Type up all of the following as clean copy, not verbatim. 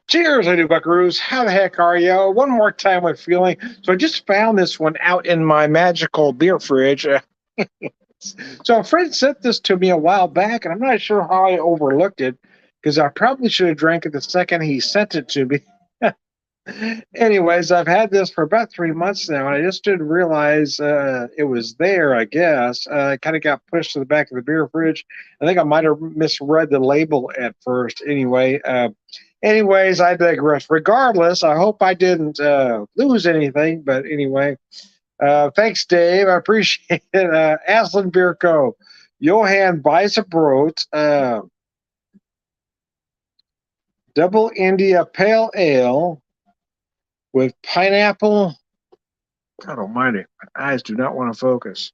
Cheers, I do buckaroos. How the heck are you? One more time with feeling. So I just found this one out in my magical beer fridge. So a friend sent this to me a while back, and I'm not sure how I overlooked it because I probably should have drank it the second he sent it to me. Anyways, I've had this for about 3 months now, and I just didn't realize it was there, I guess. It kind of got pushed to the back of the beer fridge. I think I might have misread the label at first. Anyways, I digress. Regardless, I hope I didn't lose anything, but anyway, thanks, Dave. I appreciate it. Aslin Beer Co. Johann buys a Broat, Double India Pale Ale with pineapple. God almighty, my eyes do not want to focus.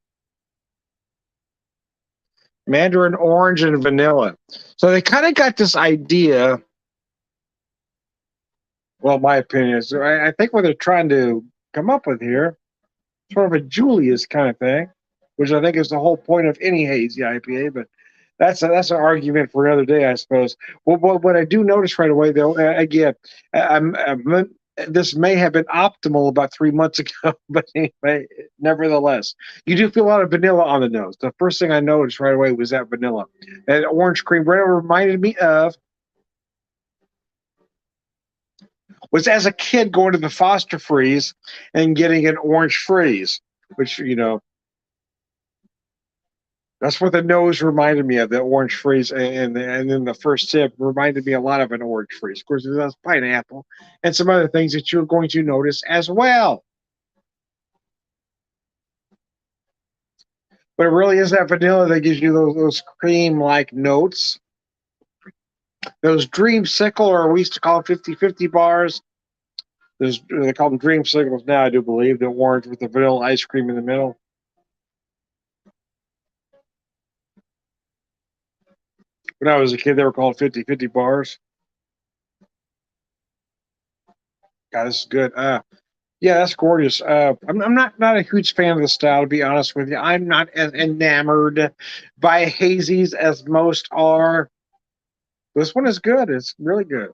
Mandarin orange and vanilla. So they kind of got this idea. Well, my opinion is, I think what they're trying to come up with here, sort of a Julius kind of thing, which I think is the whole point of any hazy IPA. But that's an argument for another day, I suppose. Well, what I do notice right away, though, again, this may have been optimal about 3 months ago, but anyway, nevertheless, you do feel a lot of vanilla on the nose. The first thing I noticed right away was that vanilla. And orange cream right reminded me of was as a kid going to the Foster Freeze and getting an orange freeze, which, that's what the nose reminded me of, the orange freeze. And then the first sip reminded me a lot of an orange freeze. Of course, there's pineapple and some other things that you're going to notice as well. But it really is that vanilla that gives you those cream-like notes. Those dreamsicle, or we used to call them 50-50 bars. They call them dreamsicles now, I do believe. The orange with the vanilla ice cream in the middle. When I was a kid, they were called 50-50 bars. God, this is good. Yeah, that's gorgeous. I'm not a huge fan of the style, to be honest with you. I'm not as enamored by hazies as most are. This one is good. It's really good.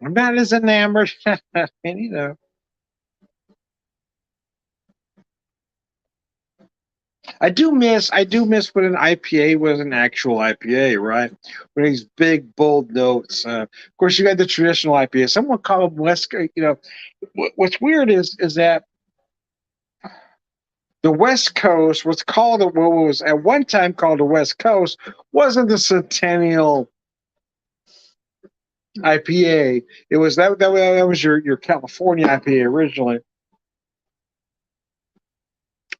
I'm not as enamored, and I do miss when an IPA was an actual IPA, right? When these big bold notes. Of course, you got the traditional IPA. Someone called them West. What's weird is that the West Coast, what was at one time called the West Coast, wasn't the Centennial IPA. It was that was your California IPA originally,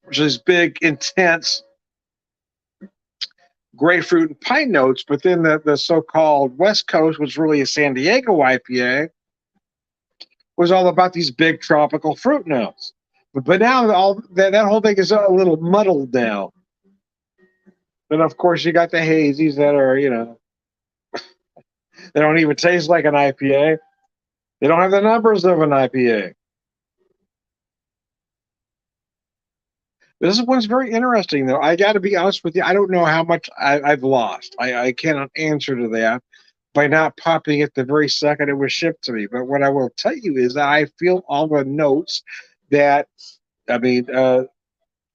which is big, intense grapefruit and pine notes. But then the so-called West Coast was really a San Diego IPA, was all about these big tropical fruit notes. But now all that whole thing is a little muddled now. And of course, you got the hazies that are, they don't even taste like an IPA. They don't have the numbers of an IPA. This one's very interesting, though. I got to be honest with you. I don't know how much I've lost. I cannot answer to that by not popping it the very second it was shipped to me. But what I will tell you is that I feel all the notes that, I mean,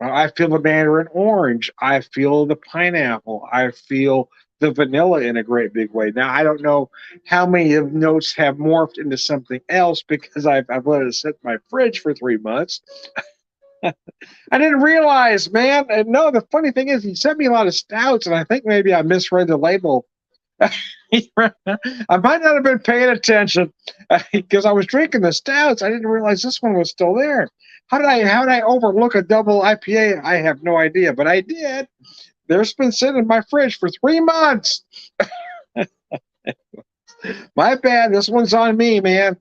I feel the mandarin orange. I feel the pineapple. I feel the vanilla in a great big way. Now, I don't know how many of notes have morphed into something else because I've let it sit in my fridge for 3 months. I didn't realize, man. And no, the funny thing is, he sent me a lot of stouts, and I think maybe I misread the label. I might not have been paying attention because I was drinking the stouts. I didn't realize this one was still there. How did I overlook a double IPA? I have no idea, but I did. There's been sitting in my fridge for 3 months. My bad. This one's on me, man.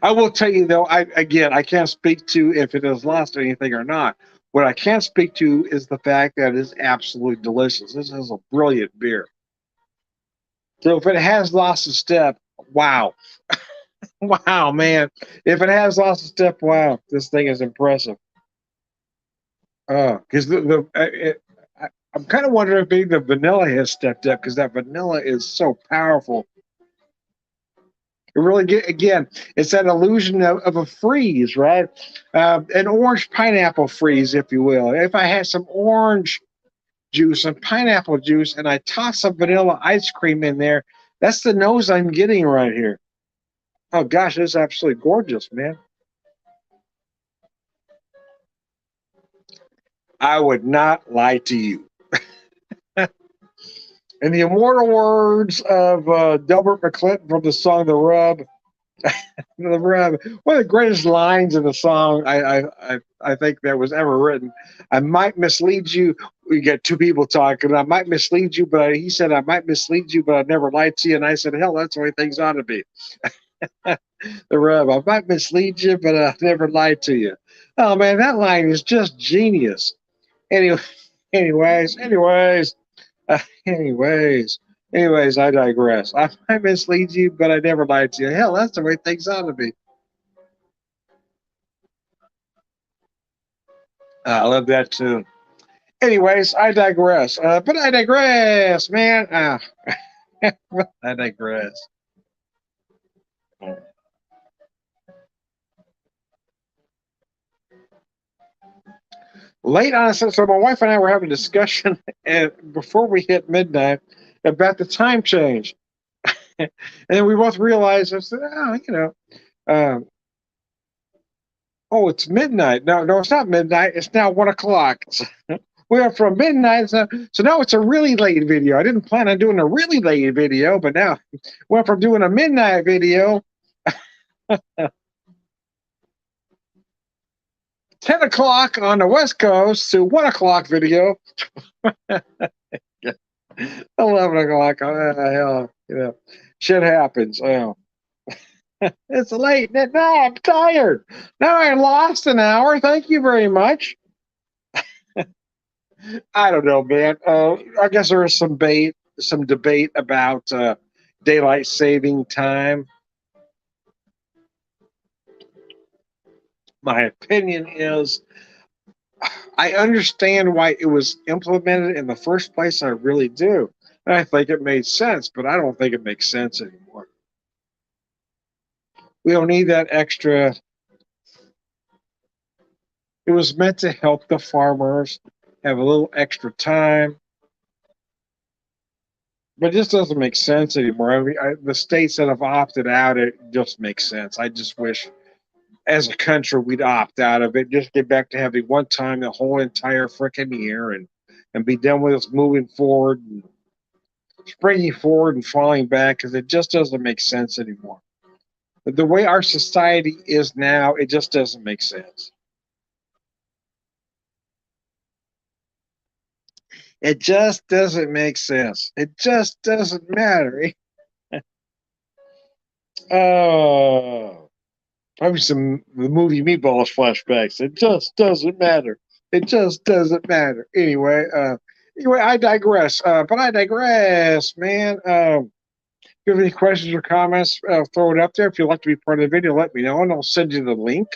I will tell you though, I can't speak to if it has lost anything or not. What I can speak to is the fact that it is absolutely delicious. This is a brilliant beer. So if it has lost a step, wow. Wow, man. If it has lost a step, wow, this thing is impressive. Because I'm kind of wondering if maybe the vanilla has stepped up because that vanilla is so powerful. It really again, it's that illusion of a freeze, right? An orange pineapple freeze, if you will. If I had some orange juice and pineapple juice and I toss some vanilla ice cream in there, that's the nose I'm getting right here. Oh gosh, this is absolutely gorgeous, man. I would not lie to you. In the immortal words of Delbert McClinton from the song "The Rub," the Rub, one of the greatest lines in the song I think that was ever written. I might mislead you. We get two people talking. I might mislead you, but he said I might mislead you, but I never lied to you. And I said, hell, that's the way things ought to be. The Rub. I might mislead you, but I never lied to you. Oh man, that line is just genius. Anyway, anyways. Uh, anyways, I digress. I might mislead you, but I never lied to you. Hell, that's the way things ought to be. I love that too. Anyways, I digress. But I digress, man. I digress. Late on, so my wife and I were having a discussion before we hit midnight about the time change. And then we both realized, I said, um, oh, it's midnight. No, it's not midnight. It's now 1 o'clock. We went from midnight, so now it's a really late video. I didn't plan on doing a really late video, but now went from doing a midnight video, 10 o'clock on the West Coast, to 1 o'clock video, 11 o'clock. Hell, shit happens. It's late. No, I'm tired. Now I lost an hour. Thank you very much. I don't know, man. I guess there is some debate about daylight saving time. My opinion is I understand why it was implemented in the first place. I really do. And I think it made sense, but I don't think it makes sense anymore. We don't need that extra. It was meant to help the farmers have a little extra time, but it just doesn't make sense anymore. I mean, the states that have opted out, it just makes sense. I just wish, as a country, we'd opt out of it. Just get back to having one time the whole entire freaking year, and be done with us moving forward, and springing forward and falling back, because it just doesn't make sense anymore. The way our society is now, it just doesn't make sense. It just doesn't make sense. It just doesn't matter. Oh, probably some the movie Meatballs flashbacks. It just doesn't matter. It just doesn't matter. Anyway, I digress. But I digress, man. If you have any questions or comments, throw it up there. If you'd like to be part of the video, let me know, and I'll send you the link.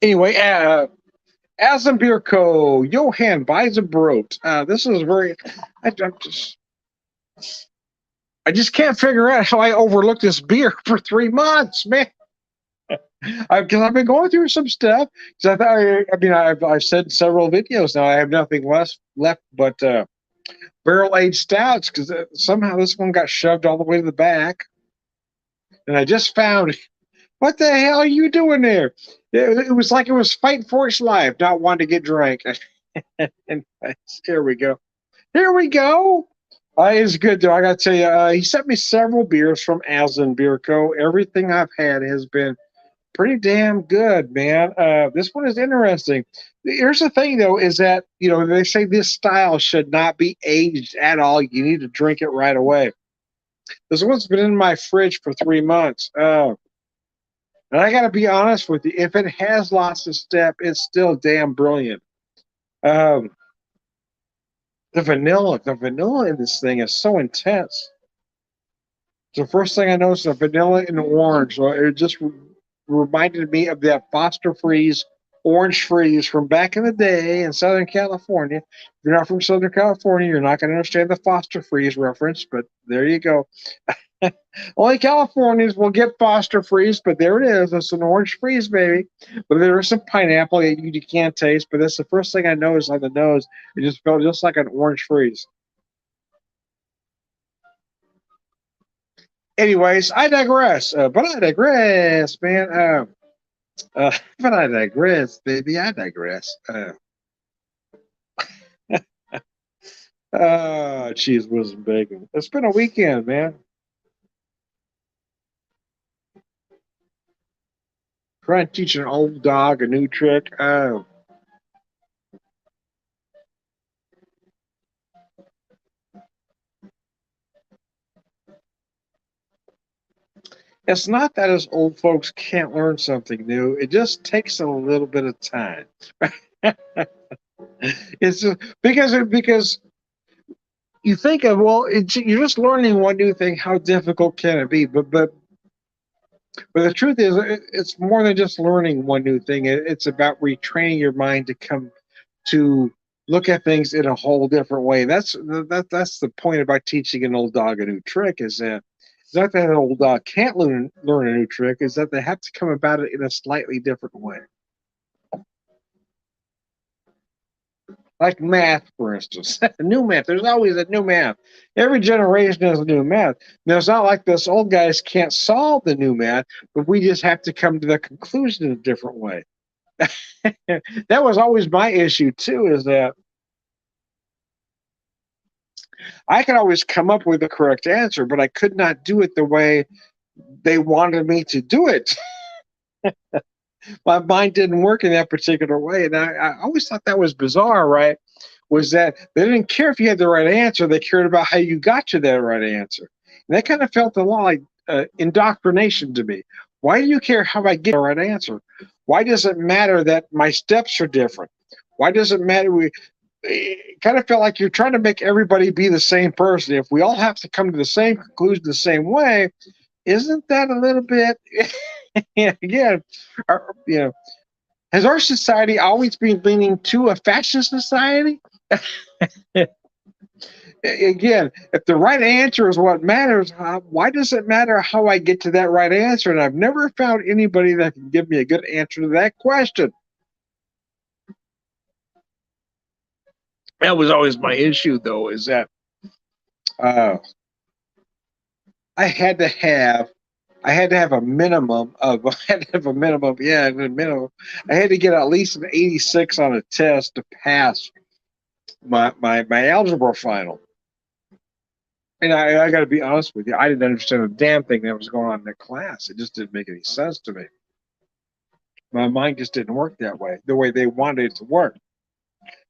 Anyway, Aslin Beer Co. Johann buys a Broat. This is very. I just can't figure out how I overlooked this beer for 3 months, man. Because I've been going through some stuff. Because I've said in several videos now I have nothing left but barrel aged stouts. Because somehow this one got shoved all the way to the back, and I just found what the hell are you doing there? It was like it was fighting for its life, not wanting to get drank. And here we go. Here we go. It's good though. I got to tell you, he sent me several beers from Aslin Beer Co. Everything I've had has been pretty damn good, man. This one is interesting. Here's the thing, though, is that they say this style should not be aged at all. You need to drink it right away. This one's been in my fridge for 3 months. And I got to be honest with you, if it has lost a step, it's still damn brilliant. Um, the vanilla in this thing is so intense. The first thing I noticed, the vanilla and the orange, it just reminded me of that Foster Freeze orange freeze from back in the day in Southern California. If you're not from Southern California, you're not going to understand the Foster Freeze reference, but there you go. Only Californians will get Foster Freeze, but there it is. It's an orange freeze, baby. But there is some pineapple that you can't taste, but that's the first thing I noticed on the nose. It just felt just like an orange freeze. Anyways, I digress. But I digress, man. But I digress, baby. I digress. Cheese whiz and bacon. It's been a weekend, man. Trying to teach an old dog a new trick. It's not that us old folks can't learn something new. It just takes a little bit of time. It's just, because you think of, well, you're just learning one new thing. How difficult can it be? But the truth is, it's more than just learning one new thing. It's about retraining your mind to come to look at things in a whole different way. That's the point about teaching an old dog a new trick. Is that it's not that an old dog can't learn a new trick. Is that they have to come about it in a slightly different way. Like math, for instance. New math. There's always a new math. Every generation has a new math. Now, it's not like this old guys can't solve the new math, but we just have to come to the conclusion in a different way. That was always my issue, too, is that I could always come up with the correct answer, but I could not do it the way they wanted me to do it. My mind didn't work in that particular way. And I always thought that was bizarre, right? Was that they didn't care if you had the right answer, they cared about how you got to that right answer. And that kind of felt a lot like indoctrination to me. Why do you care how I get the right answer? Why does it matter that my steps are different? Why does it matter? It kind of felt like you're trying to make everybody be the same person. If we all have to come to the same conclusion the same way, isn't that a little bit? Again, has our society always been leaning to a fascist society? Again, if the right answer is what matters, why does it matter how I get to that right answer? And I've never found anybody that can give me a good answer to that question. That was always my issue, though, is that uh, I had to have a minimum of I had to have a minimum, yeah, a minimum. I had to get at least an 86 on a test to pass my algebra final. And I got to be honest with you, I didn't understand a damn thing that was going on in the class. It just didn't make any sense to me. My mind just didn't work that way, the way they wanted it to work.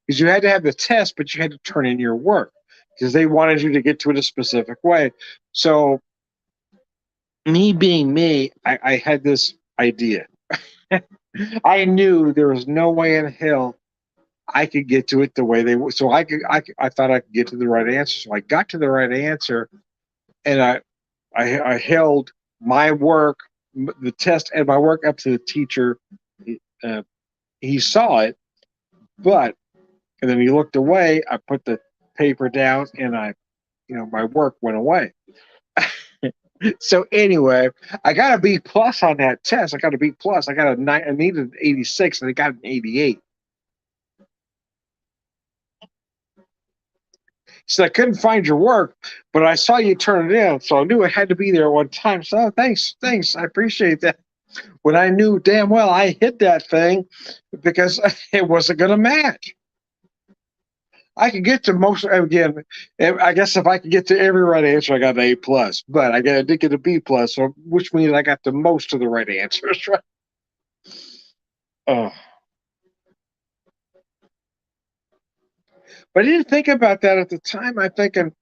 Because you had to have the test, but you had to turn in your work because they wanted you to get to it a specific way. So, me being me, I had this idea. I knew there was no way in hell I could get to it the way they were. So I thought I could get to the right answer. So I got to the right answer, and I held my work, the test, and my work up to the teacher. He saw it, and then he looked away. I put the paper down, and my work went away. So anyway, I got a B plus on that test. I got a B plus. I needed an 86, and I got an 88. So I couldn't find your work, but I saw you turn it in, so I knew it had to be there one time. So thanks, I appreciate that. When I knew damn well I hit that thing because it wasn't going to match. I could get to most, again, I guess if I could get to every right answer, I got an A plus, but I did get a B plus, so which means I got the most of the right answers, right? Oh. But I didn't think about that at the time. I'm thinking,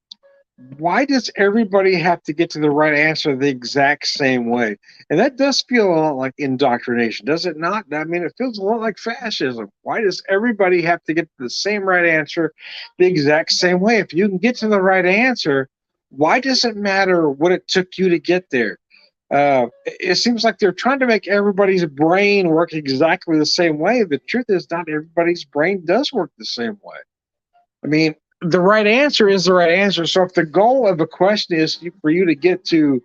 why does everybody have to get to the right answer the exact same way? And that does feel a lot like indoctrination, does it not? I mean, it feels a lot like fascism. Why does everybody have to get to the same right answer the exact same way? If you can get to the right answer, why does it matter what it took you to get there? It seems like they're trying to make everybody's brain work exactly the same way. The truth is, not everybody's brain does work the same way. I mean, the right answer is the right answer. So if the goal of a question is for you to get to,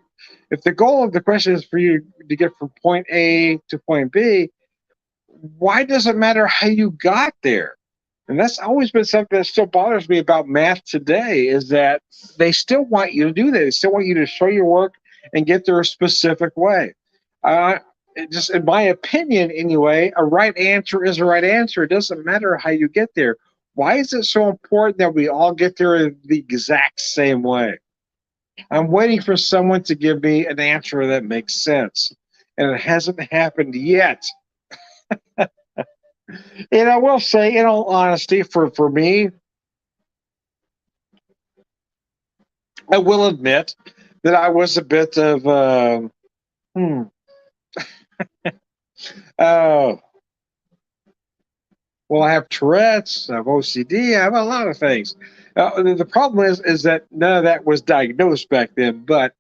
if the goal of the question is for you to get from point A to point B, why does it matter how you got there? And that's always been something that still bothers me about math today is that they still want you to do that. They still want you to show your work and get there a specific way. Uh, just in my opinion, anyway, a right answer is a right answer. It doesn't matter how you get there. Why is it so important that we all get there the exact same way? I'm waiting for someone to give me an answer that makes sense. And it hasn't happened yet. And I will say, in all honesty, for me, I will admit that I was a bit of, hmm, uh, well, I have Tourette's, I have OCD, I have a lot of things. The problem is that none of that was diagnosed back then, but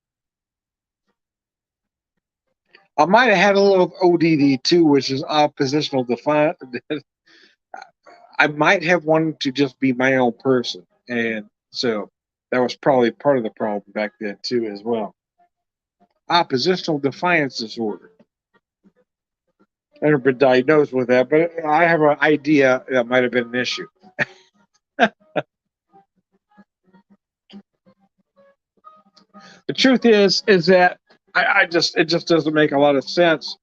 I might have had a little ODD too, which is oppositional defiant. I might have wanted to just be my own person, and so that was probably part of the problem back then too, as well. Oppositional defiance disorder. I've never been diagnosed with that, but I have an idea that might have been an issue. The truth is that I just it just doesn't make a lot of sense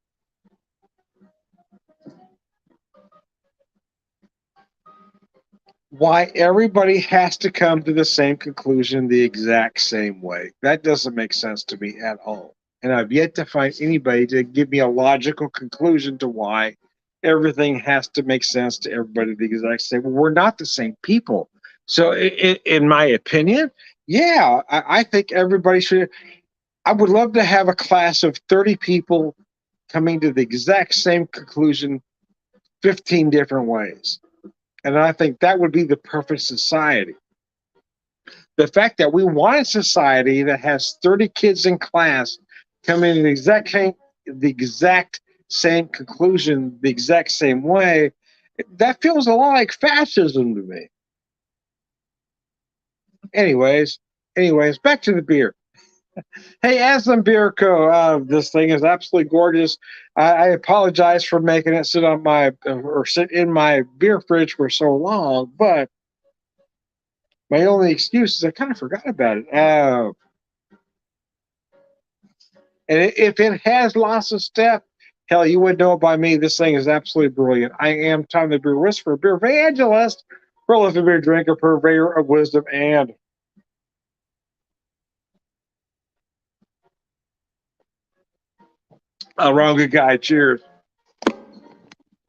why everybody has to come to the same conclusion the exact same way. That doesn't make sense to me at all. And I've yet to find anybody to give me a logical conclusion to why everything has to make sense to everybody the exact same. Well, we're not the same people. So, in my opinion, yeah, I think everybody should. I would love to have a class of 30 people coming to the exact same conclusion 15 different ways. And I think that would be the perfect society. The fact that we want a society that has 30 kids in class coming to the exact same conclusion the exact same way, that feels a lot like fascism to me. Anyways, back to the beer. Hey, Aslin Beer Co. This thing is absolutely gorgeous. I apologize for making it sit on my or sit in my beer fridge for so long, but my only excuse is I kind of forgot about it. And if it has lost a step, hell, you would know it by me. This thing is absolutely brilliant. I am Tom the Beer Whisperer, beer evangelist, prolific beer drinker, purveyor of wisdom, and a wrong good guy. Cheers.